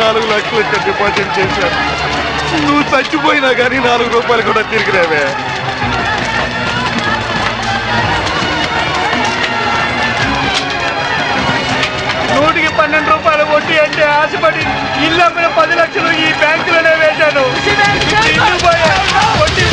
4 లక్షలు డిపాజిట్ చేశాను. నువ్వు చచ్చిపోయినా కానీ 4 రూపాయలు కూడా తిరిగి రావే. నూటికి 12 రూపాయలు వడ్డీ అంటే ఆశపడి ఇల్లు అమ్మిన 10 లక్షలు ఈ బ్యాంకులోనే వేశాను. వడ్డీ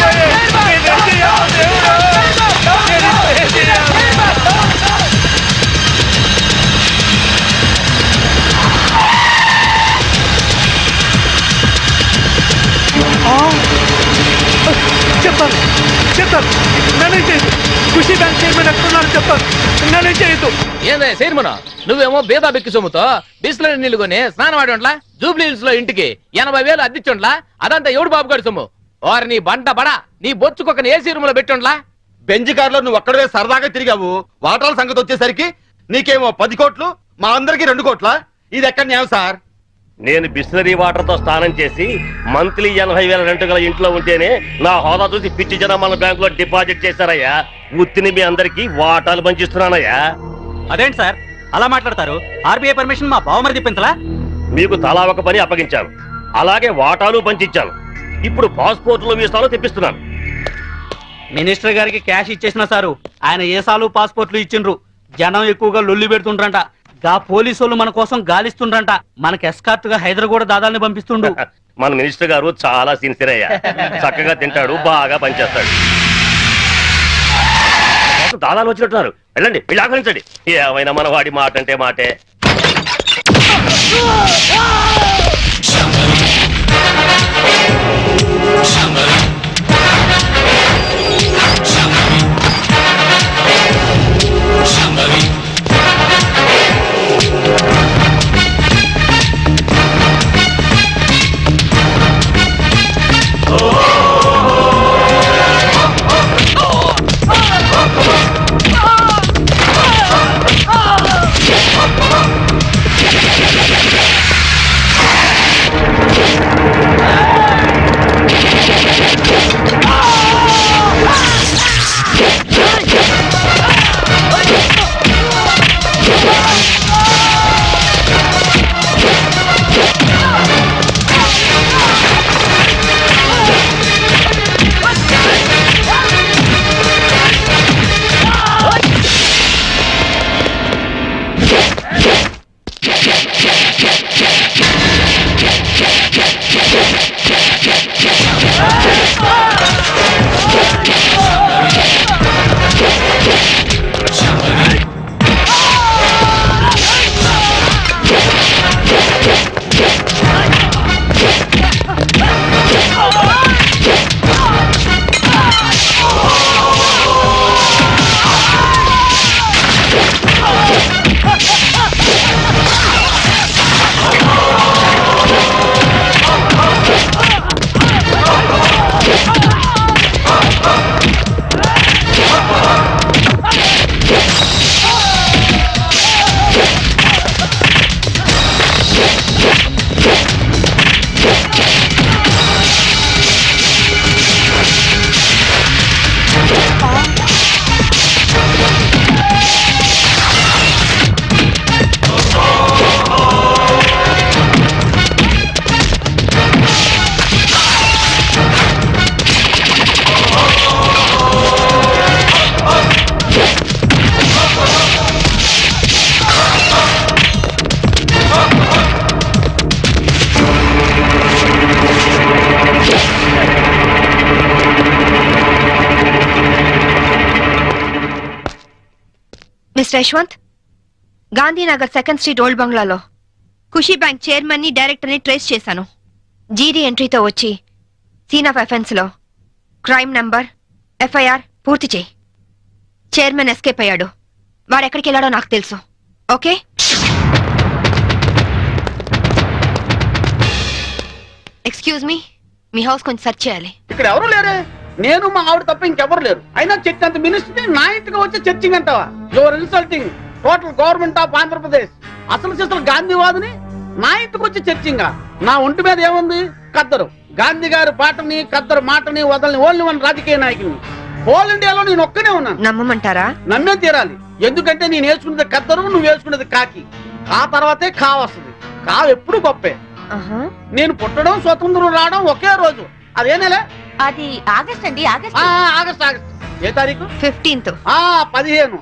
చెప్తాను చెప్తాను నన్ను చేయదు. ఖుషి బ్యాంక్ చైర్మన్ ఎక్కడున్నారు చెప్తాను. నన్ను చేయదు. ఏందే చైర్మన్, నువ్వేమో బేదా బెక్కి సొమ్ముతో బిస్లరీ నీళ్లు కొని స్నానం ఆడి జూబ్లీ హిల్స్ లో ఇంటికి 80,000 అద్దిచ్చుండ్లా. అదంతా ఎవడు బాబు గారి సొమ్ము? వారు నీ బంట బడా నీ బొచ్చుకొక ఏసీ రూమ్ లో పెట్టుండ్లా. బెంజ్ కార్ లో నువ్వు ఒక్కడే సరదాగా తిరిగావు. వాటాల సంగతి వచ్చేసరికి నీకేమో 10 కోట్లు, మా అందరికి 2 కోట్ల. ఇది ఎక్కడ న్యాయం సార్? నేను బిస్లరీ వాటర్ తో స్నానం చేసి మంత్లీ 80,000 రెంట్ గల ఇంట్లో ఉంటేనే నా హోదా చూసి పిచ్చి జనం మన బ్యాంక్ లో డిపాజిట్ చేశారయ్యా. ఉత్తిని మీ అందరికి వాటాలు పంచిస్తున్నానయ్యా. అదేంటి సార్ అలా మాట్లాడతారు? ఆర్బీఐ పర్మిషన్ మా బావమరి చెప్పించలా? మీకు తలా ఒక పని అప్పగించాను, అలాగే వాటాలు పంచిచ్చాను. ఇప్పుడు పాస్పోర్ట్లు వీసాలు తెప్పిస్తున్నాను. మినిస్టర్ గారికి క్యాష్ ఇచ్చేసిన సారు ఆయన ఏసాలు పాస్పోర్ట్లు ఇచ్చిండ్రు. జనం ఎక్కువగా లొల్లి పెడుతుండ్రంట. గా పోలీసు మన కోసం గాలిస్తుండ్రంట. మనకి ఎస్కార్ట్ గా హైదరాబాద్ దాదాల్ని పంపిస్తుండు. మన మినిస్టర్ గారు చాలా సిన్సియర్ అయ్యా. చక్కగా తింటాడు, బాగా పనిచేస్తాడు. దాదాలు వచ్చినట్టున్నారు, వెళ్ళండి, వీళ్ళు ఆహ్వానించండి. ఏమైనా మన వాడి మాట అంటే మాటే. Mister Yashwant, Gandhinagar 2nd street old బంగ్లాలో ఖుషీ బ్యాంక్ చైర్మన్ ని డైరెక్టర్ ని ట్రేస్ చేశాను. జీడీ ఎంట్రీతో వచ్చి సీన్ ఆఫ్ అఫెన్స్ లో క్రైమ్ నంబర్ ఎఫ్ఐఆర్ పూర్తి చేయి. చైర్మన్ ఎస్కేప్ అయ్యాడు. వాడెక్కడికి వెళ్ళాడో నాకు తెలుసు. ఓకే? ఎక్స్క్యూజ్ మీ, మీ హౌస్ కొంచెం సెర్చ్ చేయాలి. ఇక్కడ ఎవరు లేరే? నేను మా ఆవిడ తప్ప ఇంకెవరు లేరు. అయినా చర్చ్ అంత మినిస్టర్ నా ఇంటికి వచ్చి చర్చింగ్ అంటావా? Your insulting total government of Andhra Pradesh. అసలు గాంధీవాదిని నా ఇంటికి వచ్చి చర్చింగా? నా ఒంటి మీద ఏముంది? కద్దరు. గాంధీ గారి పాటని కద్దరు మాటని వదలని ఓన్లీ వన్ రాజకీయ నాయకుని హోల్ ఇండియాలో నేను ఒక్కనే ఉన్నాను. నమ్మమంటారా? నమ్మే తీరాలి. ఎందుకంటే నేను వేసుకున్నది కద్దరు, నువ్వు వేసుకున్నది కాకి. ఆ తర్వాతే కా వస్తుంది. కా ఎప్పుడు గొప్పే. నేను పుట్టడం స్వతంత్రం రావడం ఒకే రోజు. అదే నెల? అది ఆగస్ట్ అండి. August August. ఏ తారీఖు? 15th. 15.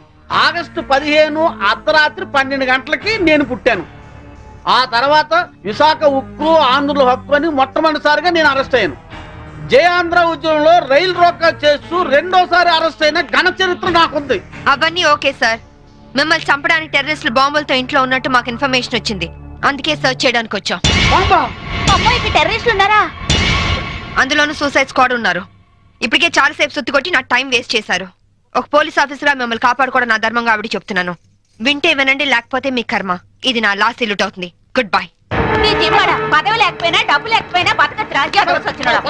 ఆగస్టు 15 అర్ధరాత్రి 12 గంటలకి నేను పుట్టాను. ఆ తర్వాత విశాఖ ఉక్కు ఆంధ్రుల హక్కు అని మొట్టమొదటిసారిగా నేను అరెస్ట్ అయ్యాను. జయాంధ్ర ఉద్యమంలో రైలు రోకా చేస్తూ రెండోసారి అరెస్ట్ అయిన ఘన చరిత్ర నాకుంది. అవన్నీ ఓకే సార్. మిమ్మల్ని చంపడానికి టెర్రరిస్టులు బాంబులతో ఇంట్లో ఉన్నట్టు మాకు ఇన్ఫర్మేషన్ వచ్చింది. అందుకే సర్చ్ చేయడానికి వచ్చాం. అమ్మాయికి టెర్రరిస్టులు ఉన్నారా? అందులోనూ సూసైడ్ స్క్వాడ్ ఉన్నారు. ఇప్పటికే చాలాసేపు సుత్తి కొట్టి నా టైం వేస్ట్ చేశారు. ఒక పోలీస్ ఆఫీసర్ మిమ్మల్ని కాపాడుకోవడం నా ధర్మంగా ఆవిడ చెప్తున్నాను. వింటే వినండి, లేకపోతే మీ కర్మ. ఇది నా లాస్ట్ ఇల్లుట్ అవుతుంది. Good bye. నీ జిమ్మడా పదవి లేకపోయినా డబ్బు లేకపోయినా బతకచ్చు. రాజ్యాలు వచ్చినోడా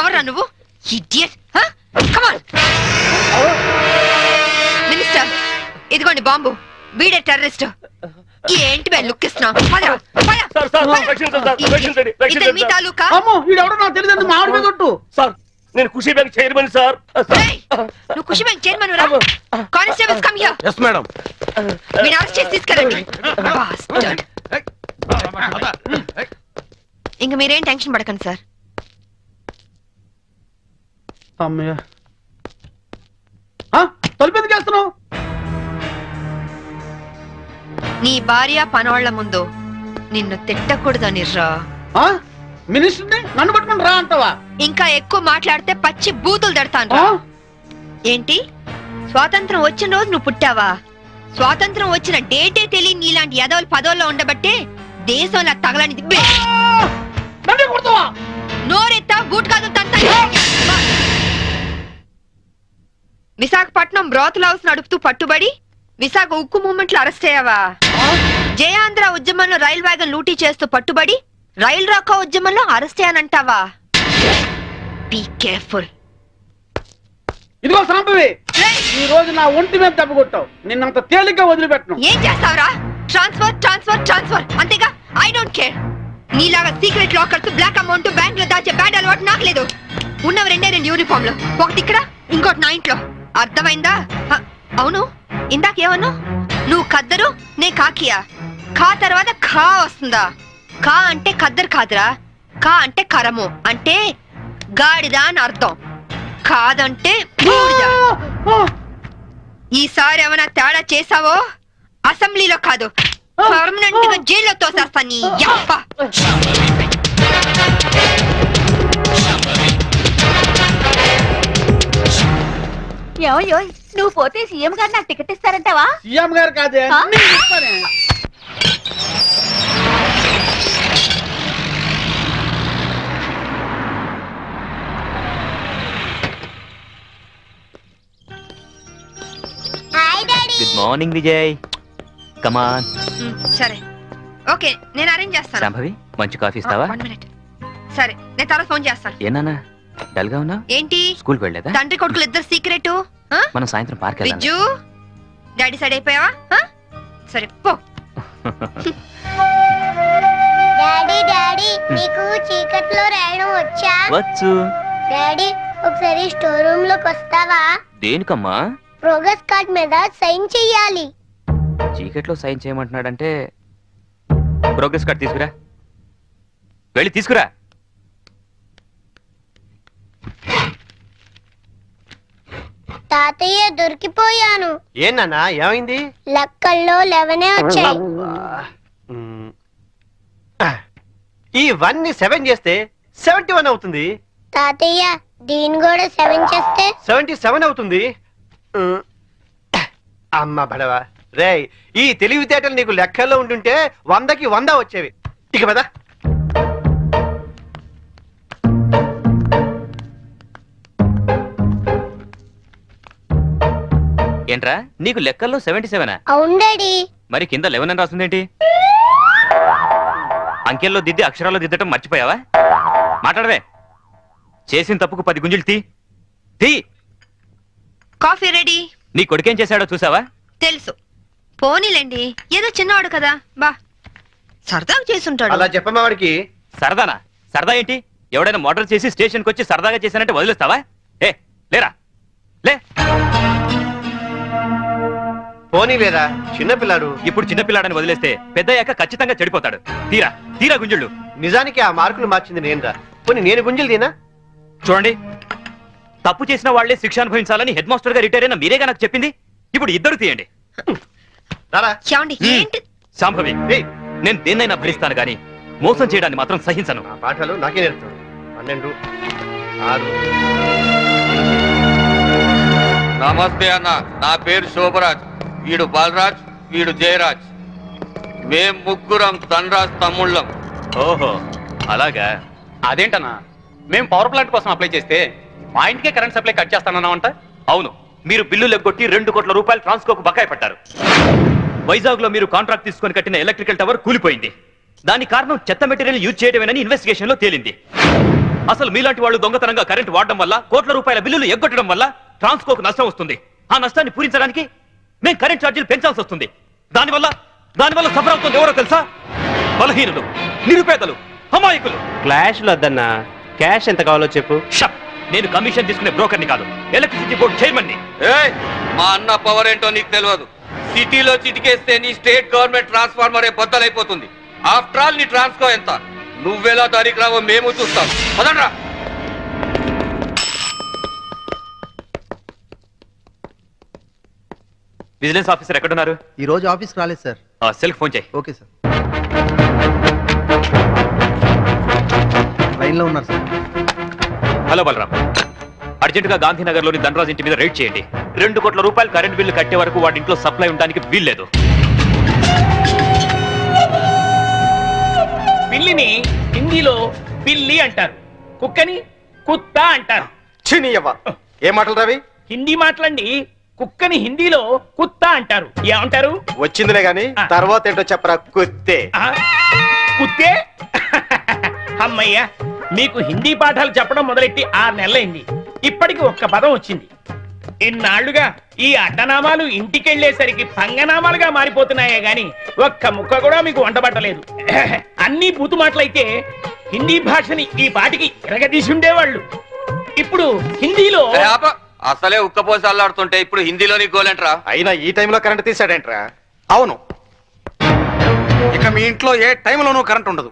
ఎవరా నువ్వు? ఇడియట్. కమ్ ఆన్ మినిస్టర్, ఇదిగోండి బాంబు. వీడే టెర్రరిస్ట్. ఏంటి బే లుక్ ఇస్తున్నావు? మీ తాలూకా? అమ్మో, వీడెవడో నాకు తెలియదు. మా ఆవిడ మీద కొట్టు. సార్, నేను ఖుషీ బ్యాంక్ చైర్మన్ సార్. నువ్వు ఖుషీ బ్యాంక్ చైర్మన్ రా? Constables come here. Yes madam. వీడిని అరెస్ట్ చేసి తీసుకెళ్ళండి. ఇంక మీరేం టెన్షన్ పడకండి సార్. అమ్మయ్య, తలుపు ఎందుకు వేస్తున్నావు? నీ భార్య పనవాళ్ల ముందు నిన్ను తిట్టకూడదని రా. మినిస్టర్ని నన్ను పట్టుకుని రా అంటావా? ఇంకా ఎక్కువ మాట్లాడితే పచ్చి బూతులు తిడతాను రా. ఏంటి, స్వాతంత్రం వచ్చిన రోజు నువ్వు పుట్టావా? స్వాతంత్రం వచ్చిన డేటే తెలియని నీలాంటి యదవులు పదవుల్లో ఉండబట్టే దేశంలో తగలనిది. నోరెత్తా బూట్ కాదు తంత. విశాఖపట్నం బ్రోతల్ హౌస్ నడుపుతూ పట్టుబడి విశాఖ ఉక్కు మూవ్మెంట్ లో అరెస్ట్ అయ్యావా? జయాంధ్ర ఉద్యమంలో రైల్ వ్యాగన్ లూటీ చేస్తూ పట్టుబడి రైల్ రాకా ఉద్యమంలో అరెస్ట్ అయ్యానంటావా? Be careful. ఇదిగో సాంబవి, ఈ రోజు నా ఒంటి మీద దెబ్బ కొట్టావు. నిన్నంత తేలిగ్గా వదిలిపెట్టను. ఏం చేస్తావురా? ట్రాన్స్ఫర్ ట్రాన్స్ఫర్ ట్రాన్స్ఫర్ అంతేగా. I don't care. నీలాగా secret lockers, black amount bank లో దాచే బ్యాడ్ అలవాటు నాకు లేదు. ఉన్నవి 2 యూనిఫామ్లు, ఒకటి ఇక్కడ ఇంకోటి నా ఇంట్లో. అర్థమైందా? అవును, ఇందాకేమన్నా? నువ్వు ఖద్దరు, నే కాకియా. ఖా తర్వాత ఖా వస్తుందా? ఖా అంటే ఖద్దరు కాదురా. ఖా అంటే కరము, అంటే గాడిద అని అర్థం. కాదంటే బూడిద. ఈసారి ఏమైనా తేడా చేసావో అసెంబ్లీలో కాదు, పర్మనెంట్ గా జైల్లో తోసేస్తా నీ యప్ప. నువ్వు పోతే సీఎం గారు నాకు టికెట్ ఇస్తారంటావా? సీఎం గారు కాదే, గుడ్ మార్నింగ్ విజయ్. కమాన్. సరే ఓకే, నేను అరేంజ్ చేస్తాను. శాంభవి, మంచి కాఫీ ఇస్తావా? 1 minute. సరే, నేను తర్వాత ఫోన్ చేస్తాను. ఏనా డల్ గా ఉన్నా? ఏంటి, స్కూల్ కి వెళ్ళలేదా? తండ్రి కొడుకులు ఇద్దరు సీక్రెట్. మనం సాయంత్రం పార్క్ వెళ్దాం. విజ్జు, డాడీ సైడ్ అయిపోయావా? సరే పో. డాడీ డాడీ, నీకు చీకట్లో రాయడం వచ్చా? వచ్చు. డాడీ, ఒకసారి స్టోర్ రూమ్ లోకి వస్తావా? దేనికమ్మా? ప్రోగ్రెస్ కార్డ్ మీద సైన్ చెయ్యాలి. చీకట్లో సైన్ చేయమంటున్నాడంటే ప్రోగ్రెస్ కార్డ్ తీసుకురా. వెళ్ళి తీసుకురా. తాతయ్య, దొరికిపోయాను. ఏనా ఏమైంది? లెక్కల్లో 11 వచ్చాయి. ఇవన్నీ 7 చేస్తే 71 అవుతుంది. తాతయ్య, దీని కూడా 7 చేస్తే 77 అవుతుంది. అమ్మ బడవా రే, ఈ తెలివితేటలు నీకు లెక్కల్లో ఉంటుంటే 100కి 100 వచ్చేవి. ఇక పద. ఏంట్రా నీకు లెక్కల్లో 77? అవును డాడీ. మరి కింద 11 అని రాస్తుందేంటి? అంకెల్లో దిద్ది అక్షరాల్లో దిద్దటం మర్చిపోయావా? మాట్లాడవే. చేసిన తప్పుకు 10 గుంజులు తీ. Coffee ready. నీ కొడుకేం చేశాడో చూసావా? తెలుసు. పోనీలేండి, ఏదో చిన్నవాడు కదా, బా సరదాగా చేసుంటాడు. అలా చెప్పమ్మా వాడికి. సరదానా? సరదా ఏంటి? ఎవడైనా మర్డర్ చేసి స్టేషన్కి వచ్చి సరదాగా చేశానంటే వదిలేస్తావా? ఏ లేరా లే. పోనీ లేదా చిన్నపిల్లాడు. ఇప్పుడు చిన్నపిల్లాడని వదిలేస్తే పెద్దయ్యాక ఖచ్చితంగా చెడిపోతాడు. తీరా తీరా గుంజుళ్ళు. నిజానికి ఆ మార్కులు మార్చింది నేనురా. పోనీ నేను గుంజులు తీనా? చూడండి, తప్పు చేసిన వాళ్లే శిక్ష అనుభవించాలని హెడ్ మాస్టర్ గా రిటైర్ అయిన మీరేగా నాకు చెప్పింది. ఇప్పుడు ఇద్దరు తీయండి. శాంభవి, నేను దేన్నైనా భరిస్తాను గాని మోసం చేయడాన్ని మాత్రం సహించను. పాఠాలు నాకే నేర్పుతాను. 12, 6. నమస్తే అన్న, నా పేరు శోభరాజ్, వీడు బాలరాజ్, వీడు జయరాజ్. మేం ముగ్గురం ధనరాజ్ తమ్ముళ్ళం. ఓహో అలాగా. అదేంటన్నా, మేము పవర్ ప్లాంట్ కోసం అప్లై చేస్తే మా ఇంటికే కరెంట్ సప్లై కట్ చేస్తానన్నామంట. అవును, మీరు బిల్లులు ఎగ్గొట్టి 2 కోట్ల రూపాయలు ట్రాన్స్కోకు బకాయి పట్టారు. వైజాగ్ లో మీరు కాంట్రాక్ట్ తీసుకొని కట్టిన ఎలక్ట్రికల్ టవర్ కూలిపోయింది. దాని కారణం చెత్త మెటీరియల్ యూజ్ చేయడమేనని ఇన్వెస్టిగేషన్ లో తేలింది. అసలు మీలాంటి వాళ్ళు దొంగతనంగా కరెంట్ వాడడం వల్ల, కోట్ల రూపాయల బిల్లులు ఎగ్గొట్టడం వల్ల ట్రాన్స్కోకు నష్టం వస్తుంది. ఆ నష్టాన్ని పూరించడానికి మేము కరెంట్ ఛార్జీలు పెంచాల్సి వస్తుంది. దానివల్ల సఫర్ అవుతుంది ఎవరో తెలుసా? బలహీనులు, నిరుపేదలు, అమాయకులు. క్లాష్లు వద్దన్నా, క్యాష్ ఎంత కావాలో చెప్పు. నేను కమిషన్ తీసుకునే బ్రోకర్ని కాదు, ఎలక్ట్రిసిటీ బోర్డు చైర్మన్ ని. మా అన్న పవర్ ఏంటో నీకు తెలియదు. సిటీలో చిటికేస్తే నీ స్టేట్ గవర్నమెంట్ ట్రాన్స్ఫార్మర్ బద్దలైపోతుంది. ఆఫ్టర్ ఆల్ నీ ట్రాన్స్కో ఎంత? నువ్వెలా తారీఖు రావో మేము చూస్తాం. పదండ్రా. విజిలెన్స్ ఆఫీసర్ ఎక్కడున్నారు? ఈ రోజు ఆఫీస్కి రాలేదు సార్. సెల్కి ఫోన్ చేయి. Okay sir. లైన్లో ఉన్నారు సార్. హలో బలరాం, అర్జెంటుగా గాంధీనగర్ లోని ధనరాజ్ ఇంటి మీద రైడ్ చేయండి. 2 కోట్ల రూపాయలు కరెంట్ బిల్లు కట్టే వరకు వాడి ఇంట్లో సప్లై ఉండడానికి వీల్లేదు. పిల్లిని హిందీలో పిల్లి అంటారు, కుక్కని కుత్తా అంటారు. ఏ మాటలు రవి? హిందీ మాటలండి. కుక్కని హిందీలో కుత్తా అంటారు. ఏమంటారు? వచ్చిందిలే గాని తర్వాత ఏంటో చెప్పరా. కుత్తే. కుత్తే? అమ్మయ్యా, మీకు హిందీ పాఠాలు చెప్పడం మొదలెట్టి 6 నెలలైంది. ఇప్పటికి ఒక్క పదం వచ్చింది. ఇన్నాళ్లుగా ఈ అడ్డనామాలు ఇంటికెళ్లేసరికి పంగనామాలుగా మారిపోతున్నాయే గాని ఒక్క ముక్క కూడా మీకు వంటబట్టలేదు. అన్ని బూతు మాటలైతే హిందీ భాషని ఈ పాటికి ఎరగదీసి ఉండేవాళ్ళు. ఇప్పుడు హిందీలో అసలే ఉక్కపోసి అల్లాడుతుంటే ఇప్పుడు హిందీలోని గోలేంట్రా. అయినా ఈ టైంలో కరెంట్ తీసాడేంట్రా? అవును, ఇక మీ ఇంట్లో ఏ టైంలోనూ కరెంట్ ఉండదు.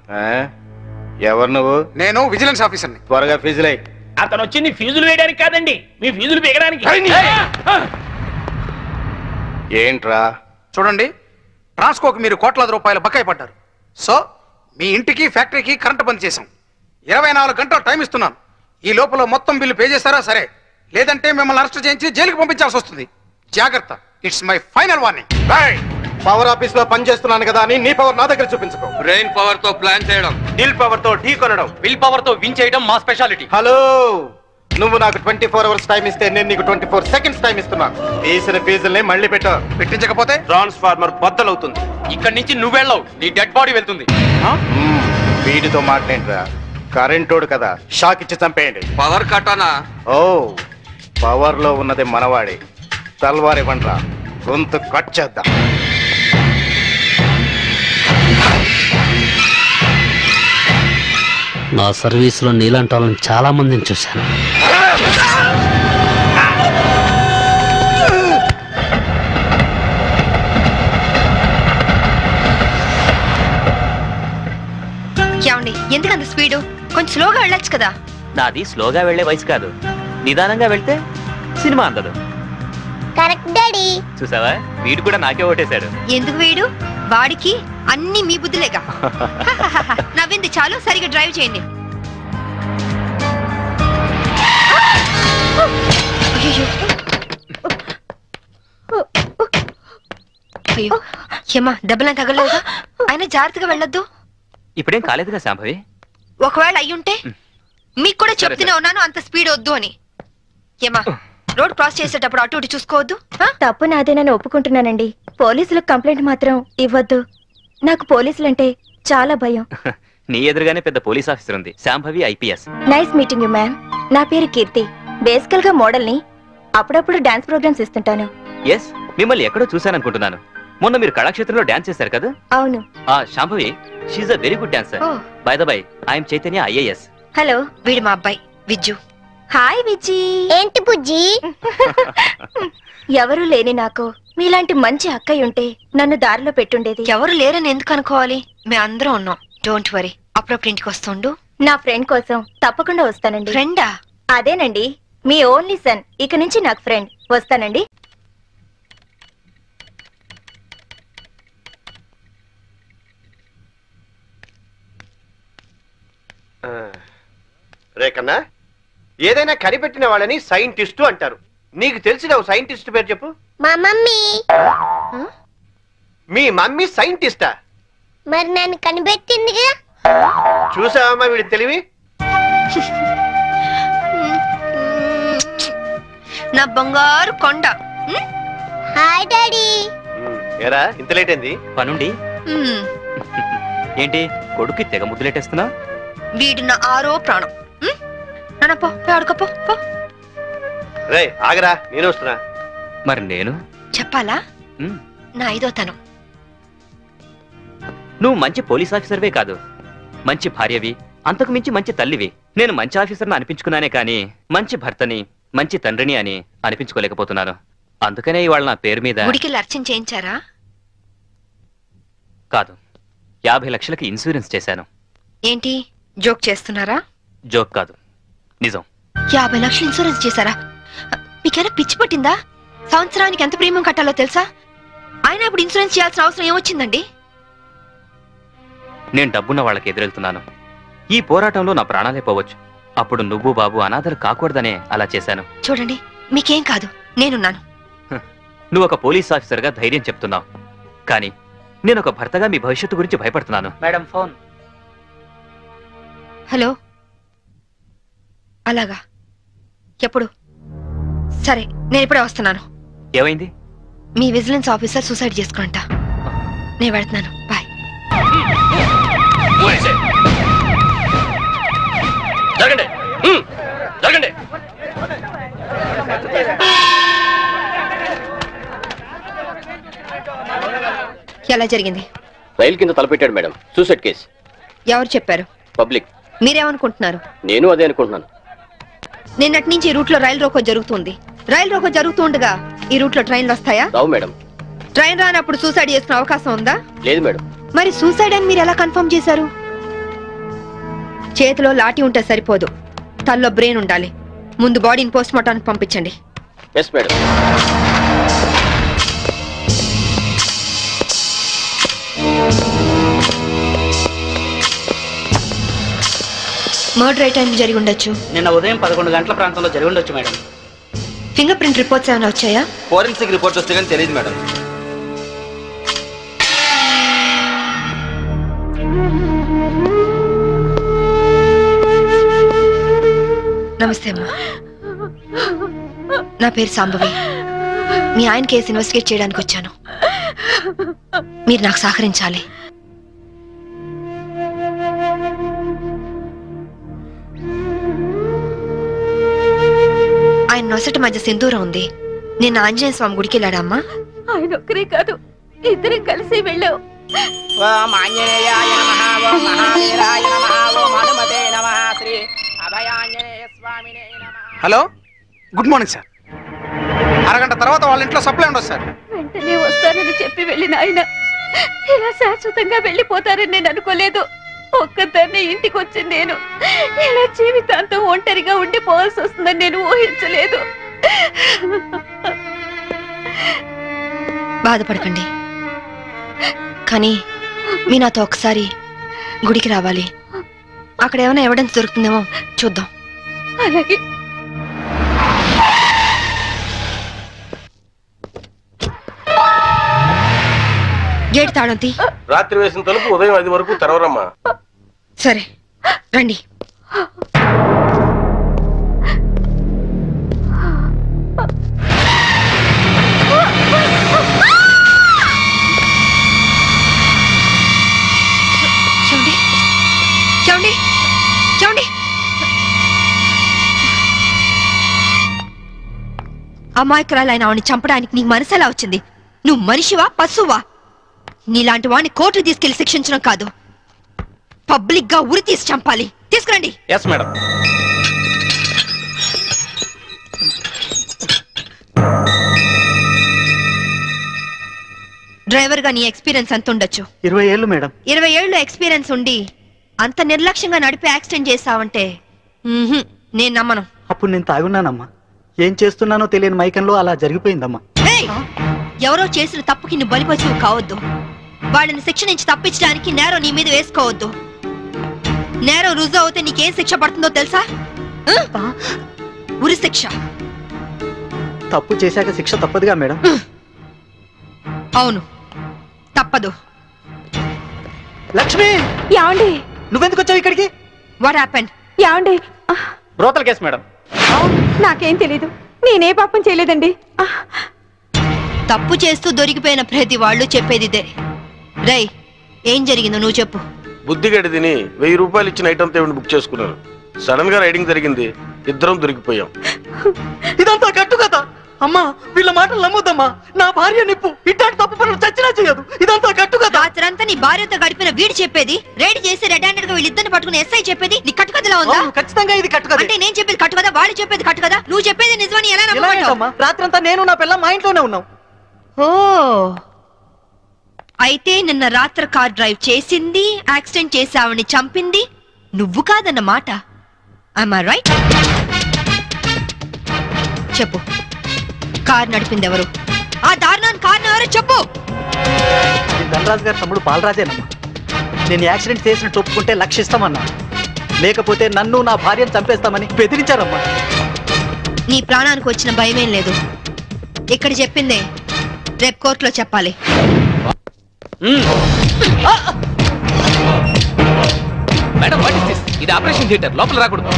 ఎవరు నువ్వు? నేను విజిలెన్స్ ఆఫీసర్ని. త్వరగా ఫీజులై. అతను వచ్చింది ఫీజులు వేయడానికి కాదండి, మీ ఫీజులు పెగడానికి. ఏంట్రా? చూడండి, ట్రాన్స్కోకి మీరు కోట్లాది రూపాయలు బకాయి పడ్డారు. సో మీ ఇంటికి ఫ్యాక్టరీకి కరెంట్ బంద్ చేశాం. 24 గంటలు టైం ఇస్తున్నాను. ఈ లోపల మొత్తం బిల్లు పే చేస్తారా సరే, లేదంటే మిమ్మల్ని అరెస్ట్ చేయించి జైలుకి పంపించాల్సి వస్తుంది. జాగ్రత్త. It's my final warning. Power office లో పని చేస్తున్నాను కదా అని నీ పవర్ నా దగ్గర చూపించుకో. బ్రెయిన్ పవర్ తో ప్లాన్ చేయడం, దిల్ పవర్ తో ఢీ కొనడం, విల్ పవర్ తో విన్ చేయడం మా స్పెషాలిటీ. హలో, నువ్వు నాకు 24 అవర్స్ టైం ఇస్తే నేను నీకు 24 సెకండ్స్ టైం ఇస్తున్నాను. తీసిన ఫీజుల్ని మళ్ళీ పెట్టించకపోతే ట్రాన్స్ఫార్మర్ బద్దలవుతుంది. ఇక్కడి నుంచి నువ్వు వెళ్ళవు, నీ డెడ్ బాడీ వెళ్తుంది. వీడితో మాట్లాడరా, కరెంటోడు కదా, షాక్ ఇచ్చి చంపేయండి. పవర్ కట్టనా? ఓ, పవర్ లో ఉన్నది మనవాడే. తల్వార్ ఇవ్వండిరా, గొంతు కట్ చేద్దాం. నా సర్వీసులో నీలాంటి వాళ్ళని చాలా మందిని చూశాను. ఎందుకంత స్పీడు? కొంచెం స్లోగా వెళ్ళొచ్చు కదా. నాది స్లోగా వెళ్లే వయసు కాదు, నిదానంగా వెళ్తే సినిమా అందదు. Correct daddy. చూసావా, వీడు కూడా నాకే ఓటేశాడు. ఎందుకు వీడు? వాడికి అన్ని మీ బుద్ధులేగా. నవ్వింది చాలు, సరిగా డ్రైవ్ చేయండి. అయ్యో ఏమా, దెబ్బలా తగలలేదా? అయినా జాగ్రత్తగా వెళ్ళొద్దు. ఇప్పుడేం కాలేదుగా శాంభవి. ఒకవేళ అయ్యుంటే మీకు కూడా చెప్తూనే ఉన్నాను అంత స్పీడ్ వద్దు అని. ఏమా, రోడ్ క్రాస్ చేసేటప్పుడు అటు ఇటు చూసుకోవద్దు. తప్పు నాదేనని ఒప్పుకుంటున్నానండి. పోలీసులకు కంప్లైంట్ మాత్రం ఇవ్వద్దు. నాకు పోలీసులంటే చాలా భయం. నీ ఎదురుగానే పెద్ద పోలీస్ ఆఫీసర్ ఉంది, Shambhavi IPS. Nice meeting you ma'am. నా పేరు కీర్తి. బేసికల్ గా మోడల్ ని. అప్పుడప్పుడు డాన్స్ ప్రోగ్రామ్స్ ఇస్తుంటాను. ఎస్, మిమ్మల్ని ఎక్కడో చూశాననుకుంటున్నాను. మొన్న మీరు కళాక్షేత్రంలో డాన్స్ చేశారు కదా? అవును. Shambhavi, she's a very good dancer. By the by, I'm Chaitanya IAS. Hello. వీడు మా అబ్బాయి విజ్జు. హాయ్ విజ్జి. ఏంటి బుజ్జి? ఎవరు లేని నాకు మీలాంటి మంచి అక్కయ్య ఉంటే నన్ను దారిలో పెట్టుండేది. ఎవరు లేరని ఎందుకు అనుకోవాలి? మేము అందరం ఉన్నాం. Don't worry. అప్పుడప్పుడు ఇంటికి వస్తుండు. నా ఫ్రెండ్ కోసం తప్పకుండా వస్తానండి. ఫ్రెండా? అదేనండి, మీ ఓన్లీ సన్. ఇక నుంచి నాకు ఫ్రెండ్. వస్తానండి. రేకన్నా, ఏదైనా కనిపెట్టిన వాళ్ళని సైంటిస్టు అంటారు. నీకు తెలిసిన ఓ సైంటిస్ట్ పేరు చెప్పు. మా మమ్మీ. మీ మమ్మీ సైంటిస్టా? మరి నన్ను కనిపెట్టిందిగా. చూసావమ్మా వీడి తెలివి. నా బంగారు కొండ. Hi daddy. ఏరా ఇంత లేట్ అయింది? పనుండి. ఏంటి కొడుక్కి తెగ ముద్దులెట్టేస్తున్నా? వీడు నా ఆరో ప్రాణం. నాన్న పో, ఆడుకోపో. రే ఆగరా, నేను వస్తున్నా. మరి నేను చెప్పాలా? నా 5వ తనం. నువ్వు మంచి పోలీస్ ఆఫీసర్వే కాదు, మంచి భార్యవి, అంతకు మించి మంచి తల్లివి. నేను మంచి ఆఫీసర్ని అనిపించుకున్నానే కానీ మంచి భర్తని, మంచి తండ్రిని అని అనిపించుకోలేకపోతున్నాను. అందుకనే ఇవాళ నా పేరు మీద గుడికి అర్చన చేయించారా? కాదు, 50 లక్షలకి ఇన్సూరెన్స్ చేశాను. ఏంటి జోక్ చేస్తున్నారా? జోక్ కాదు, నిజం. 50 లక్షలు ఇన్సూరెన్స్ చేశారా? మీకైనా పిచ్చి పట్టిందా? సంవత్సరానికి ఎంత ప్రీమియం కట్టాలో తెలుసా? ఆయన ఇప్పుడు ఇన్సూరెన్స్ చేయాల్సిన అవసరం ఏమొచ్చిందండి? నేను డబ్బున్న వాళ్ళకి ఎదురెళ్తున్నాను. ఈ పోరాటంలో నా ప్రాణాలే పోవచ్చు. అప్పుడు నువ్వు బాబు అనాథలు కాకూడదనే అలా చేశాను. చూడండి, మీకేం కాదు, నేనున్నాను. నువ్వు ఒక పోలీస్ ఆఫీసర్గా ధైర్యం చెప్తున్నావు, కానీ నేను ఒక భర్తగా మీ భవిష్యత్తు గురించి భయపడుతున్నాను. Madam phone. హలో. అలాగా? ఎప్పుడు? సరే, నేను ఇప్పుడే వస్తున్నాను. ఏమైంది? మీ విజిలెన్స్ ఆఫీసర్ సూసైడ్ చేసుకుంట. నేను వెళ్తున్నాను. బాయ్. జరగండి, జరగండి. ఎలా జరిగింది? రైలు కింద తలపెట్టాడు మేడం. Suicide case. ఎవరు చెప్పారు? పబ్లిక్. మీరేమనుకుంటున్నారు? నేను అదే అనుకుంటున్నాను. నిన్నటి నుంచి ఈ రూట్ లో రైలు రోకో జరుగుతుంది. రైలు రోకో జరుగుతూ ఉండగా ఈ రూట్ లో ట్రైన్లు వస్తాయా? రావు మేడం. ట్రైన్ రానప్పుడు సూసైడ్ చేసుకునే అవకాశం ఉందా? లేదు మేడం. మరి సూసైడ్ అని మీరు ఎలా కన్ఫర్మ్ చేశారు? చేతిలో లాఠీ ఉంటే సరిపోదు, తల్లో బ్రెయిన్ ఉండాలి. ముందు బాడీని పోస్ట్ మార్టానికి పంపించండి. Yes madam. మర్డర్ ఏ టైం జరిగి ఉండొచ్చు? నిన్న ఉదయం 11 గంటల ప్రాంతంలో జరిగి ఉండొచ్చు మేడం. ఫింగర్ ప్రింట్ రిపోర్ట్స్ ఏమైనా వచ్చాయా? ఫోరెన్సిక్ రిపోర్ట్ వస్తే కానీ తెలియదు మేడం. నమస్తే అమ్మా. నా పేరు సాంబవి. మీ ఆయన కేసు ఇన్వెస్టిగేట్ చేయడానికి వచ్చాను. మీరు నాకు సహకరించాలి. ఆయన నొసటి మధ్య సింధూరం ఉంది. నేను ఆంజనేయ స్వామి గుడికి వెళ్ళాడమ్మా. ఆయన ఒక్కరే కాదు, ఇద్దరం కలిసి వెళ్ళావు. Hello, good morning sir. అరగంట తర్వాత వాళ్ళ ఇంట్లో సప్లై ఉండదు సార్. వెంటనే వస్తానని చెప్పి వెళ్ళిన ఆయన ఇలా శాశ్వతంగా వెళ్ళిపోతారని నేను అనుకోలేదు. ఒక్కదాన్ని ఇంటికి వచ్చి నేను ఇలా జీవితాంతం ఒంటరిగా ఉండిపోవాల్సి వస్తుందని నేను ఊహించలేదు. బాధపడకండి, కానీ మీ నాతో ఒకసారి గుడికి రావాలి. అక్కడ ఏమైనా ఎవిడెన్స్ దొరుకుతుందేమో చూద్దాం. అలాగే. గేట్ తాళం తీ. రాత్రి వేసిన తలుపు ఉదయం 5 వరకు తెరవరమ్మా. సరే రండి. చూడండి చూడండి చూడండి. అమాయకురాలైన ఆవిని చంపడానికి నీకు మనసు ఎలా వచ్చింది? నువ్వు మనిషివా పశువా? నీలాంటి వాడిని కోర్టు తీసుకెళ్లి శిక్షించడం కాదు, పబ్లిక్ గా ఉరి తీసి చంపాలి. తీసుకురండి. Yes madam. డ్రైవర్ గా నీ ఎక్స్పీరియన్స్ ఎంత ఉండొచ్చు? 20 ఏళ్ళు మేడం. 20 ఏళ్ళు ఎక్స్పీరియన్స్ ఉండి అంత నిర్లక్ష్యంగా నడిపి యాక్సిడెంట్ చేసావంటే నేను నమ్మను. అప్పుడు నేను తాగున్నానమ్మా. ఏం చేస్తున్నానో తెలియని మైకంలో అలా జరిగిపోయిందమ్మా. ఎవరో చేసిన తప్పుకి నువ్వు బలిపశువు కావద్దు. వాళ్ళని శిక్ష నుంచి తప్పించడానికి నేరం నీ మీద వేసుకోవద్దు. నేరం రుజువు అవుతే నీకేం శిక్ష పడుతుందో తెలుసా? ఉరి శిక్ష. తప్పు చేశాక శిక్ష తప్పదుగా మేడం? అవును, తప్పదు. లక్ష్మి, యాండి నువ్వెందుకు వచ్చావు ఇక్కడికి? What happened? యాండి బ్రోతల్ కేసు మేడం. నాకేం తెలీదు. నేనే పాపం చేయలేదండి. తప్పు చేస్తూ దొరికిపోయిన ప్రతి వాళ్ళు చెప్పేది ఇదే. రై, ఏం జరిగిందో నువ్వు చెప్పు. బుద్ధిగడి తిని 1000 రూపాయలు ఇచ్చిన ఐటమ్ తేవిని బుక్ చేసుకున్నారు. సడన్ గా రైడింగ్ జరిగింది, ఇద్దరం దొరికిపోయాం. ఇదంతా కట్టు కదా అమ్మా. వీళ్ళ మాటలు నమ్మొద్దమ్మా. నా భార్య నిప్పు ఇట్లాంటి తప్పు పనులు చచ్చినా చేయదు. ఇదంతా కట్టు కదా. రాత్రంతా నీ భార్యతో గడిపిన వీడు చెప్పేది, రైడ్ చేసి రెడ్ హ్యాండెడ్ గా వీళ్ళిద్దరిని పట్టుకుని ఎస్ఐ చెప్పేది నీ కట్టు కథలా ఉందా? ఖచ్చితంగా ఇది కట్టు కదా. అంటే నేను చెప్పేది కట్టు కదా, వాళ్ళు చెప్పేది కట్టు కదా. నువ్వు చెప్పేది నిజమని ఎలా నమ్ముకుంటావు? రాత్రంతా నేను నా పిల్ల మా ఇంట్లోనే ఉన్నాం. ఓ, అయితే నిన్న రాత్రి కార్ డ్రైవ్ చేసింది, యాక్సిడెంట్ చేసావని చంపింది నువ్వు కాదన్నమాట. am I right? చెప్పు, కార్ నడిపింది ఎవరు? ఆ దారుణాన్ని కారణం ఎవరో చెప్పు. ధనరాజు గారి తమ్ముడు బాలరాజేనమ్మా. నేను యాక్సిడెంట్ చేసిన ఒప్పుకుంటే లక్షిస్తామన్నా, లేకపోతే నన్ను నా భార్యను చంపేస్తామని బెదిరించారమ్మా. నీ ప్రాణానికి వచ్చిన భయమేం లేదు. ఇక్కడ చెప్పిందే రేపు కోర్టులో చెప్పాలి. Madam, what is this? ఇది ఆపరేషన్ థియేటర్, లోపల రాకూడదు.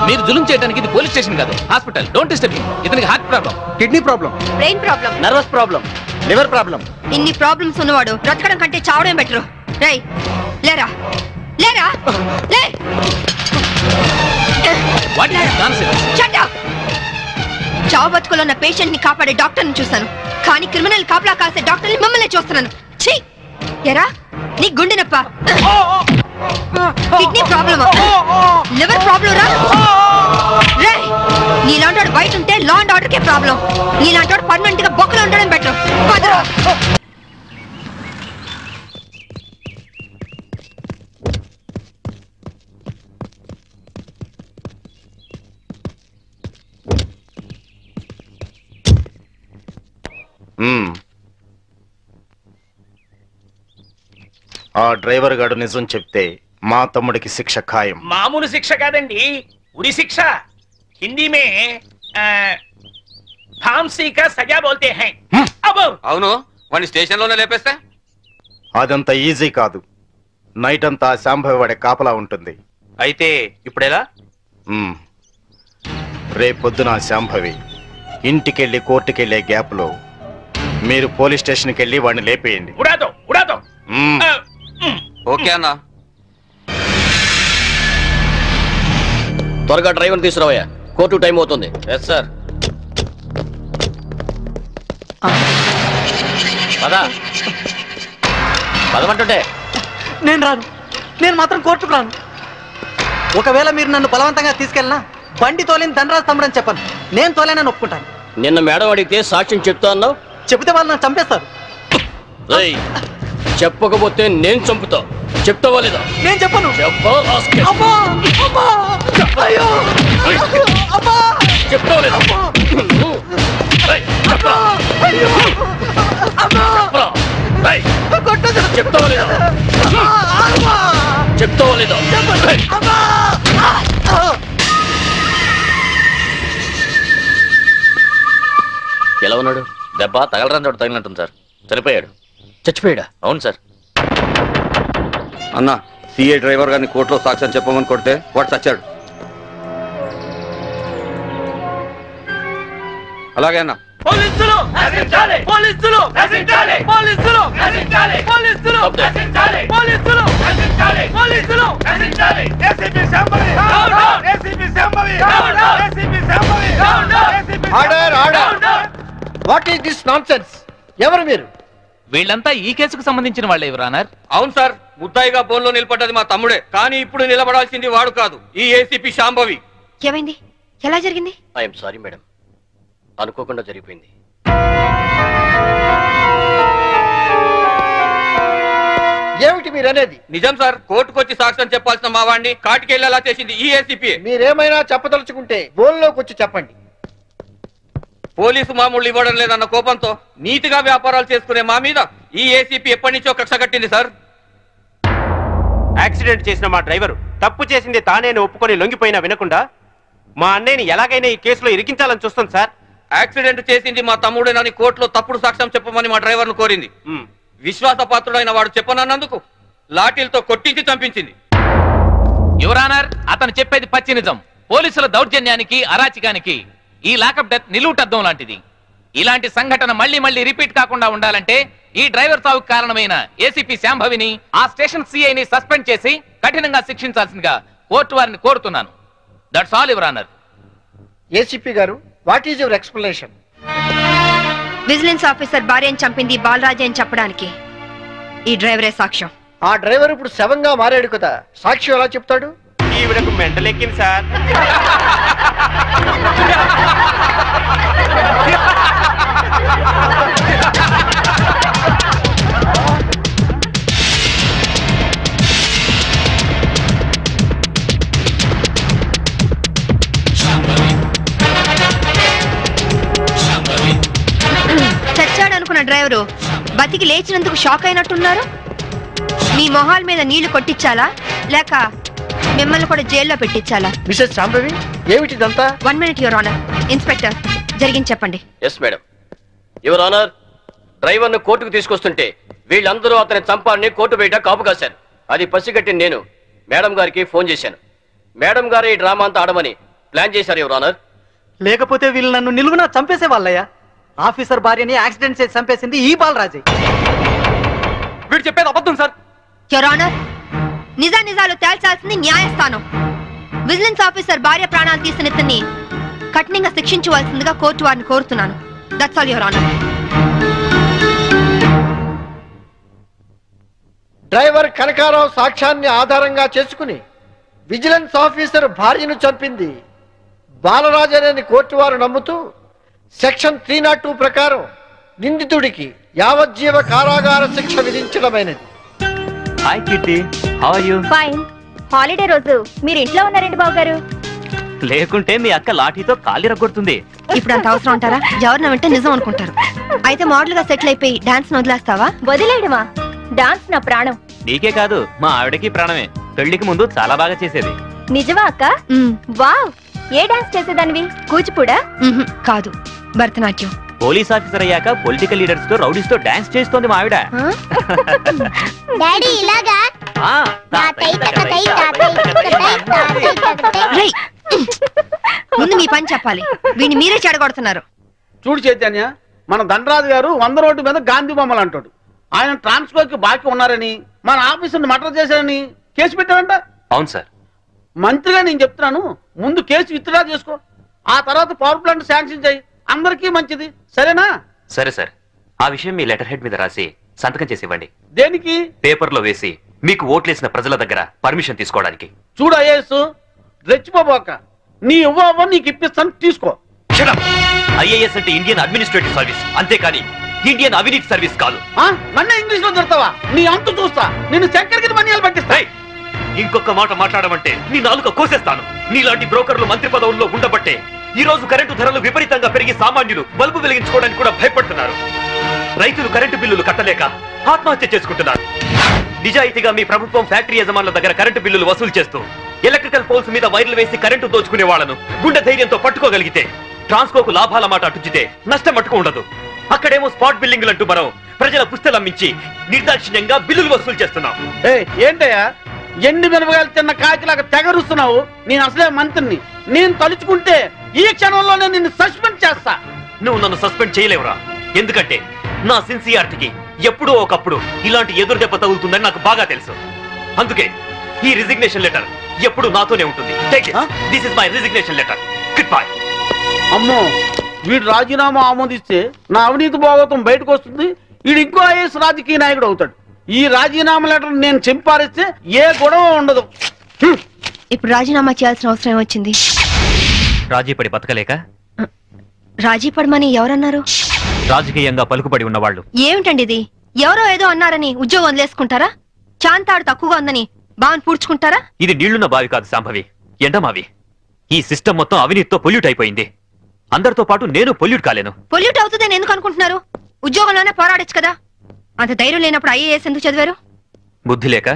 మీరు జులుం చేయడానికి ఇది పోలీస్ స్టేషన్ కాదు, హాస్పిటల్. Don't disturb me. ఇతనికి heart problem, kidney problem, brain problem, nervous problem, liver problem. ఇన్ని ప్రాబ్లమ్స్ ఉన్నవాడు బ్రతకడం కంటే చావడం బెటర్. రై, లేరా లేరా లే. What is nonsense? Shut up. చావు బతుకులో ఉన్న పేషెంట్ ని కాపాడే డాక్టర్ ని చూస్తాను, కానీ క్రిమినల్ కాపలా కాసే డాక్టర్ ని మమ్మల్ని చూస్తున్నాను. ఛీ! ఎరా, నీ గుండె నొప్ప, కిడ్నీ ప్రాబ్లమా, లివర్ ప్రాబ్లం రా. రేయ్, నీలాంటి బయట ఉంటే law and order K problem. నీలాంటి పర్మనెంట్ గా బొక్కలో ఉండడం బెటర్. పదరా. ఆ డ్రైవర్ గాడు నిజం చెప్తే మా తమ్ముడికి శిక్ష ఖాయం. మామూలు శిక్ష కాదండి, ఉరి శిక్ష. హిందీ మే फांसी का सजा बोलते हैं. అవును, వాడిని స్టేషన్ లోనే లేపేస్తే? అదంత ఈజీ కాదు. నైట్ అంతా శాంభవి వాడే కాపలా ఉంటుంది. అయితే ఇప్పుడెలా? రేపొద్దున శాంభవి ఇంటికెళ్ళి కోర్టుకెళ్లే గ్యాప్ లో మీరు పోలీస్ స్టేషన్కి వెళ్ళి వాడిని లేపేయండి. ఉడాదో. ఓకే అన్నా. త్వరగా డ్రైవర్ తీసుకురావయ్యా, కోర్టు టైం అవుతుంది. Yes sir. పదమంటుంటే నేను రాను. నేను మాత్రం కోర్టుకు రాను. ఒకవేళ మీరు నన్ను బలవంతంగా తీసుకెళ్ళినా బండి తోలేని ధనరాజు తమ్ముడని చెప్పను. నేను తోలేనని ఒప్పుకుంటాను. నిన్న మేడం అడిగితే సాక్ష్యం చెప్తా అన్నావు. చెబితే వాళ్ళు నన్ను చంపేస్తారు. చెప్పకపోతే నేను చంపుతా. చెప్తావా లేదా? నేను చెప్పను. చెప్తావా లేదా? చెప్తావా లేదా? చెప్తావా లేదా? ఎలా ఉన్నాడు? దెబ్బ తగలరాని చోట తగిలినట్టుంది సార్. చనిపోయాడు. చచ్చిపోయాడా? అవును సార్. అన్నా, సిఐ డ్రైవర్ గారిని కోర్టులో సాక్ష్యం చెప్పమని కొడితే వాడు చచ్చాడు. అలాగే అన్నా. పోలీసులు నశించాలి, పోలీసులు నశించాలి, పోలీసులు నశించాలి, పోలీసులు నశించాలి, పోలీసులు నశించాలి, పోలీసులు నశించాలి. ACP Shambhavi down down, ACP Shambhavi down down, ACP Shambhavi down down, ACP order order. What is this nonsense? ఎవరు మీరు? వీళ్ళంతా ఈ కేసుకు సంబంధించిన వాళ్ళే యువర్ ఆనర్. అవును సార్, ముద్దాయిగా బోన్లో నిలబడ్డది మా తమ్ముడే, కానీ ఇప్పుడు నిలబడాల్సింది వాడు కాదు, ఈ ఏసీపీ శాంభవి. ఏమైంది? ఎలా జరిగింది? ఐఎమ్ సారీ మేడం, అనుకోకుండా జరిగిపోయింది. ఏమిటి మీరు అనేది? నిజం సార్, కోర్టుకొచ్చి సాక్ష్యం చెప్పాల్సిన మా వాడిని కాటికెళ్ళేలా చేసింది ఈ ఏసీపీ. మీరేమైనా చెప్పదలుచుకుంటే బోన్లోకి వచ్చి చెప్పండి. పోలీసు మామూలు ఇవ్వడం లేదన్న కోపంతో నీతిగా వ్యాపారాలు చేసుకునే మా మీద ఈ ఏసీపీ ఎప్పటి నుంచో కక్ష కట్టింది సార్. యాక్సిడెంట్ చేసిన మా డ్రైవరు తప్పు చేసింది తానేని ఒప్పుకొని లొంగిపోయినా వినకుండా మా అన్నయ్యని ఎలాగైనా ఈ కేసులో ఇరికించాలని చూస్తుంది సార్. యాక్సిడెంట్ చేసింది మా తమ్ముడేనని కోర్టులో తప్పుడు సాక్ష్యం చెప్పమని మా డ్రైవర్ను కోరింది. విశ్వాసపాత్రుడైన వాడు చెప్పనన్నందుకు లాఠీలతో కొట్టించి చంపించింది. యువర్ ఆనర్, అతను చెప్పేది పచ్చి నిజం. పోలీసుల దౌర్జన్యానికి, అరాచకానికి ఈ లాకప్ డెత్ నిలువుటద్దం లాంటిది. ఇలాంటి సంఘటన మళ్లీ మళ్లీ రిపీట్ కాకుండా ఉండాలంటే ఈ డ్రైవర్ సావుకు కారణమైన ఏసీపీ శాంభవిని, ఆ స్టేషన్ సిఐని సస్పెండ్ చేసి కఠినంగా శిక్షించాల్సిందిగా కోర్టు వారిని కోరుతున్నాను. That's all your honour. ACP గారు, what is your explanation? Vigilance officer భార్యను చంపింది బాలరాజే అని చెప్పడానికి ఈ డ్రైవరే సాక్ష్యం. ఆ డ్రైవర్ ఇప్పుడు శవంగా మారాడు కదా, సాక్ష్యం ఎలా చెప్తాడు? ఈవిడకు మెంటలెక్కింది సార్. చచ్చాడనుకున్న డ్రైవరు బతికి లేచినందుకు షాక్ అయినట్టున్నారు. మీ మొహాల మీద నీళ్లు కొట్టించాలా లేక మిమ్మల్ని కూడా జైల్లో పెట్టించాలా? మిసెస్ శాంభవి, ఏమిటిదంతా? 1 minute యువర్ ఆనర్. ఇన్స్పెక్టర్, జరిగింది చెప్పండి. Yes madam. యువర్ ఆనర్, డ్రైవర్ను కోర్టుకు తీసుకొస్తుంటే వీళ్ళందరూ అతని చంపాలని కోర్టు బయట కాపు కాశారు. అది పసిగట్టి నేను మేడం గారికి ఫోన్ చేశాను. మేడం గారు ఈ డ్రామా అంతా ఆడమని ప్లాన్ చేశారు యువర్ ఆనర్. లేకపోతే వీళ్ళు నన్ను నిలువునా చంపేసే వాళ్ళయ్యా. ఆఫీసర్ భార్యని యాక్సిడెంట్ చేసి చంపేసింది ఈ బాలరాజే. వీడు చెప్పేది అబద్ధం సార్. యువర్ ఆనర్, నిజాలు తేల్చాల్సింది న్యాయస్థానం. విజిలెన్స్ ఆఫీసర్ భార్య ప్రాణాలు తీసిన ఇతన్ని కఠినంగా శిక్షించవలసిందిగా కోర్టు వారిని కోరుతున్నాను. That's all your honour. Driver Kanakarao సాక్ష్యాన్ని ఆధారంగా చేసుకుని విజిలెన్స్ ఆఫీసర్ భార్యను చంపింది బాలరాజనేని కోర్టు వారు నమ్ముతూ సెక్షన్ 302 ప్రకారం నిందితుడికి యావజ్జీవ కారాగార శిక్ష విధించడమైనది. Hi Kitty, how are you? Fine. Holiday రోజు మీరు ఇంట్లో ఉన్నారండి బాబు గారు. లేకుంటే మీ అక్క లాఠీతో కాలి రగొడుతుంది. ఇప్పుడు అంత అవసరం అంటారా? ఎవరిన వింటే నిజం అనుకుంటారు. అయితే మోడల్ గా సెటిల్ అయిపోయి డాన్స్ వదిలేస్తావా? వదిలేయడమా? డాన్స్ నా ప్రాణం. నీకే కాదు, మా ఆవిడకి ప్రాణమే. పెళ్లికి ముందు చాలా బాగా చేసేది. నిజమా అక్క? వావ్. ఏ డాన్స్ చేసేదానివి? కూచిపూడా? కాదు, భరతనాట్యం. పోలీస్ ఆఫీసర్ అయ్యాక పొలిటికల్ లీడర్స్ తో, రౌడీస్ తో డాన్స్ చేస్తోంది మా ఆవిడ. డాడీ ఇలాగా ముందు మీ పని చెప్పాలి. వీడిని మీరే చెడగొడుతున్నారు. చూడు చైతన్య, మన దండరాజు గారు 100 రోడ్డు మీద గాంధీ బొమ్మలు అంటాడు. ఆయన ట్రాన్స్ఫర్ కి బాకీ ఉన్నారని, మన ఆఫీసుని మర్డర్ చేశారని కేసు పెట్టారంట. అవును సార్. మంత్రిగా నేను చెప్తున్నాను, ముందు కేసు విత్డ్రా చేసుకో, ఆ తర్వాత పవర్ ప్లాంట్ శాంక్షన్ చేయి. అందరికీ మంచిది, సరేనా? సరే సార్, ఆ విషయం మీ లెటర్ హెడ్ మీద రాసి సంతకం చేసి ఇవ్వండి. దేనికి? పేపర్ లో వేసి మీకు ఓట్లేసిన ప్రజల దగ్గర పర్మిషన్ తీసుకోవడానికి. చూడు ఐఏఎస్, రెచ్చిపోబోక. నీ ఇవ్వ నీకు ఇప్పిస్తాను, తీసుకో. ఐఏఎస్ అంటే ఇండియన్ అడ్మినిస్ట్రేటివ్ సర్వీస్, అంతేకాని ఇండియన్ అవినీతి సర్వీస్ కాదు. నన్ను ఇంగ్లీష్ లో దొరుకుతావా? నీ అంతు చూస్తా, నిన్ను చక్కెరకి మనియాలు పట్టిస్తా. ఇంకొక మాట మాట్లాడమంటే నీ నాలుక కోసేస్తాను. నీలాంటి బ్రోకర్లు మంత్రి పదవుల్లో ఉండబట్టే ఈ రోజు కరెంటు ధరలు విపరీతంగా పెరిగి సామాన్యులు బల్బు వెలిగించుకోవడానికి కూడా భయపడుతున్నారు. రైతులు కరెంటు బిల్లులు కట్టలేక ఆత్మహత్య చేసుకుంటున్నారు. నిజాయితీగా మీ ప్రభుత్వం ఫ్యాక్టరీ యజమానుల దగ్గర కరెంటు బిల్లులు వసూలు చేస్తూ ఎలక్ట్రికల్ పోల్స్ మీద వైర్లు వేసి కరెంటు దోచుకునే వాళ్లను గుండె ధైర్యంతో పట్టుకోగలిగితే ట్రాన్స్కోకు లాభాల మాట అటుచితే నష్టం మట్టుకు ఉండదు. అక్కడేమో స్పాట్ బిల్లింగ్లు అంటూ మనం ప్రజల పుస్తలమ్మించి నిర్దాక్షిణ్యంగా బిల్లులు వసూలు చేస్తున్నాం. ఏంటయ్యా ఎండి మినపగాయలు తిన్న కాకిలాగా తెగరుస్తున్నావు? నేను అసలే మంత్రిని. నేను తలుచుకుంటే ఈ క్షణంలోనే నిన్ను సస్పెండ్ చేస్తా. నువ్వు నన్ను సస్పెండ్ చేయలేవురా, ఎందుకంటే నా సిన్సియారిటీకి ఎప్పుడో ఒకప్పుడు ఇలాంటి ఎదురు దెబ్బ తగులుతుందని నాకు బాగా తెలుసు. అందుకే ఈ రిజిగ్నేషన్ లెటర్ ఎప్పుడు నాతోనే ఉంటుంది. This is my resignation letter. Good bye. అమ్మో, వీడు రాజీనామా ఆమోదిస్తే నా అవినీతి భాగవతం బయటకు వస్తుంది. వీడు ఇంకో ఐఎస్ రాజకీయ నాయకుడు అవుతాడు. ఈ రాజీనామా లెటర్ నేను చింపారిస్తే ఏ గొడవ ఉండదు. ఇప్పుడు రాజీనామా చేయాల్సిన అవసరం వచ్చింది. రాజీ పడి బతకలేక? రాజీ పడమని ఎవరన్నారు? రాజకీయంగా పలుకుబడి ఉన్నవాళ్ళు. ఏమిటండి ఇది? ఎవరో ఏదో అన్నారని ఉద్యోగం వదిలేసుకుంటారా? చాంతాడు తక్కువగా ఉందని బావని పూడ్చుకుంటారా? ఇది నీళ్లున్న బావి కాదు శాంభవి, ఎండమావి. ఈ సిస్టమ్ మొత్తం అవినీతితో పొల్యూట్ అయిపోయింది. అందరితో పాటు నేను పొల్యూట్ కాలేను. పొల్యూట్ అవుతుందని ఎందుకు అనుకుంటున్నారు? ఉద్యోగంలోనే పోరాడొచ్చు కదా. అంత ధైర్యం లేనప్పుడు ఐఏఎస్ ఎందుకు చదివారు? బుద్ధి లేక.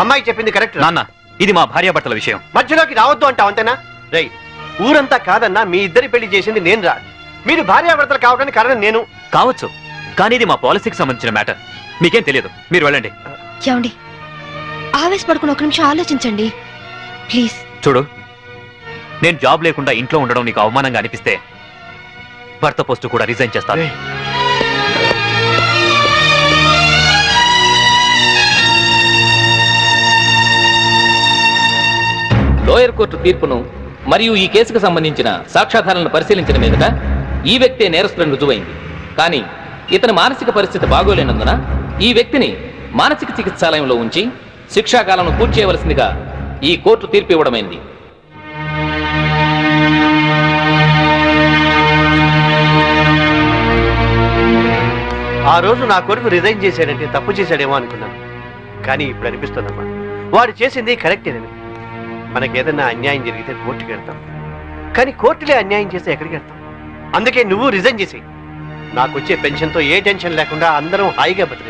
అమ్మాయి చెప్పింది కరెక్ట్ నాన్న, ఇది మా భార్యాభర్తల విషయం. మధ్యలోకి రావద్దు అంటావు అంతేనా? రై, ఊరంతా కాదన్నా మీ ఇద్దరి పెళ్లి చేసింది నేను రా. మీరు భార్యాభర్తలు కావడానికి కారణం నేను కావచ్చు, కానీ ఇది మా పాలసీకి సంబంధించిన మ్యాటర్. మీకేం తెలియదు, మీరు వెళ్ళండి. ఏమండి, ఆవేశపడుకుని ఒక నిమిషం ఆలోచించండి ప్లీజ్. చూడు, నేను జాబ్ లేకుండా ఇంట్లో ఉండడం నీకు అవమానంగా అనిపిస్తే భర్త పోస్టు కూడా రిజైన్ చేస్తాను. లోయర్ కోర్టు తీర్పును మరియు ఈ కేసుకు సంబంధించిన సాక్ష్యాధారాలను పరిశీలించిన మీదట ఈ వ్యక్తే నేరస్తులను రుజువైంది. కానీ ఇతని మానసిక పరిస్థితి బాగోలేనందున ఈ వ్యక్తిని మానసిక చికిత్సాలయంలో ఉంచి శిక్షాకాలను పూర్తి చేయవలసిందిగా ఈ కోర్టు తీర్పు ఇవ్వడమైంది. ఆ రోజు నా కొడుకు రిజైన్ చేశాడంటే తప్పు చేశాడేమో అనుకున్నాను. కానీ ఇప్పుడు అనిపిస్తుందమ్మా, వాడు చేసింది కరెక్టేనని. మనకేదన్నా అన్యాయం జరిగితే కోర్టుకి వెళ్తాం, కానీ కోర్టులే అన్యాయం చేస్తే ఎక్కడికి వెళ్తాం? అందుకే నువ్వు రిజైన్ చేసి నాకు వచ్చే పెన్షన్తో ఏ టెన్షన్ లేకుండా అందరం హాయిగా బతుకు.